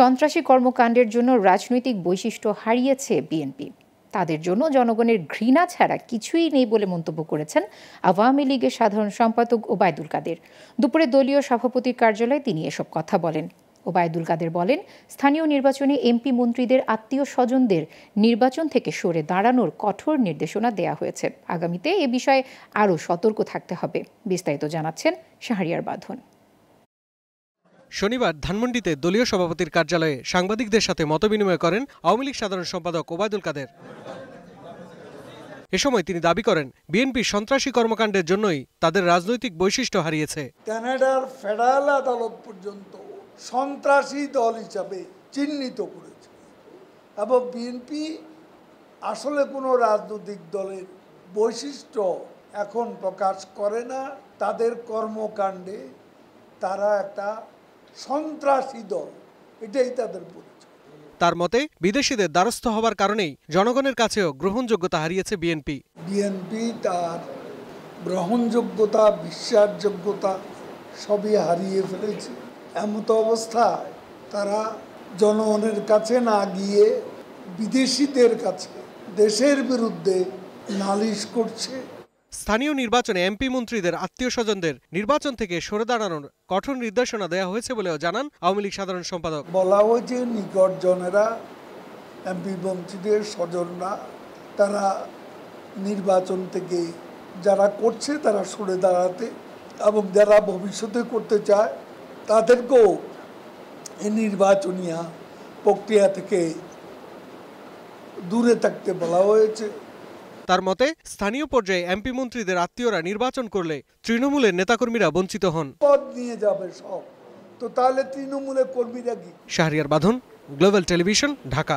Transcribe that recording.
সন্ত্রাসী কর্মকাণ্ডের জন্য রাজনৈতিক বৈশিষ্ট্য হারিয়েছে বিএনপি। তাদের জন্য জনগণের ঘৃণা ছাড়া কিছুই নেই বলে মন্তব্য করেছেন আওয়ামী লীগের সাধারণ সম্পাদক ওবায়দুল কাদের। দুপুরে দলীয় সভাপতির কার্যালয়ে তিনি এসব কথা বলেন। ওবায়দুল কাদের বলেন, স্থানীয় নির্বাচনে এমপি মন্ত্রীদের আত্মীয় স্বজনদের নির্বাচন থেকে সরে দাঁড়ানোর কঠোর নির্দেশনা দেয়া হয়েছে। আগামীতে এ বিষয়ে আরও সতর্ক থাকতে হবে। বিস্তারিত জানাচ্ছেন শাহরিয়ার বাঁধন। শনিবার ধানমন্ডিতে দলীয় সভাপতির কার্যালয়ে সাংবাদিকদের সাথে মতবিনিময় করেন আওয়ামী লীগ সাধারণ সম্পাদক ওবায়দুল কাদের। এ সময় তিনি দাবি করেন, বিএনপি সন্ত্রাসী কর্মকাণ্ডের জন্যই তাদের রাজনৈতিক বৈশিষ্ট্য হারিয়েছে। কানাডার ফেডারেল আদালত পর্যন্ত সন্ত্রাসী দল হিসাবে চিহ্নিত করেছে এবং বিএনপি আসলে কোনো রাজনৈতিক দলের বৈশিষ্ট্য এখন প্রকাশ করে না। তাদের কর্মকাণ্ডে তারা একটা সন্ত্রাসী দল, এটাই তাদের পরিচয়। তার মতে, বিদেশিদের দ্বারস্থ হবার কারণেই জনগণের কাছেও গ্রহণযোগ্যতা হারিয়েছে বিএনপি। বিএনপি তার গ্রহণযোগ্যতা, বিশ্বাসযোগ্যতা সবই হারিয়ে ফেলেছে। এমত অবস্থায় তারা জনগণের কাছে না গিয়ে বিদেশিদের কাছে দেশের বিরুদ্ধে নালিশ করছে। স্থানীয় নির্বাচনে এমপি মন্ত্রীদের আত্মীয় স্বজনদের নির্বাচন থেকে সরে দাঁড়ানোর কঠোর নির্দেশনা দেওয়া হয়েছে বলেও জানান আওয়ামী লীগ সাধারণ সম্পাদক। বলা হয়েছে নিকটজনেরা, এমপি মন্ত্রীদের স্বজনরা, তারা নির্বাচন থেকে যারা করছে তারা সরে দাঁড়াতে এবং যারা ভবিষ্যতে করতে চায় তাদেরকেও এই নির্বাচনীয় প্রক্রিয়া থেকে দূরে থাকতে বলা হয়েছে। তার মতে, স্থানীয় পর্যায়ে এমপি মন্ত্রীদের আত্মীয়রা নির্বাচন করলে তৃণমূলের নেতাকর্মীরা বঞ্চিত হন। পদ নিয়ে যাবে সব, তো তাহলে তৃণমূলের কর্মীরা কি? শাহরিয়ার বাঁধন, গ্লোবাল টেলিভিশন, ঢাকা।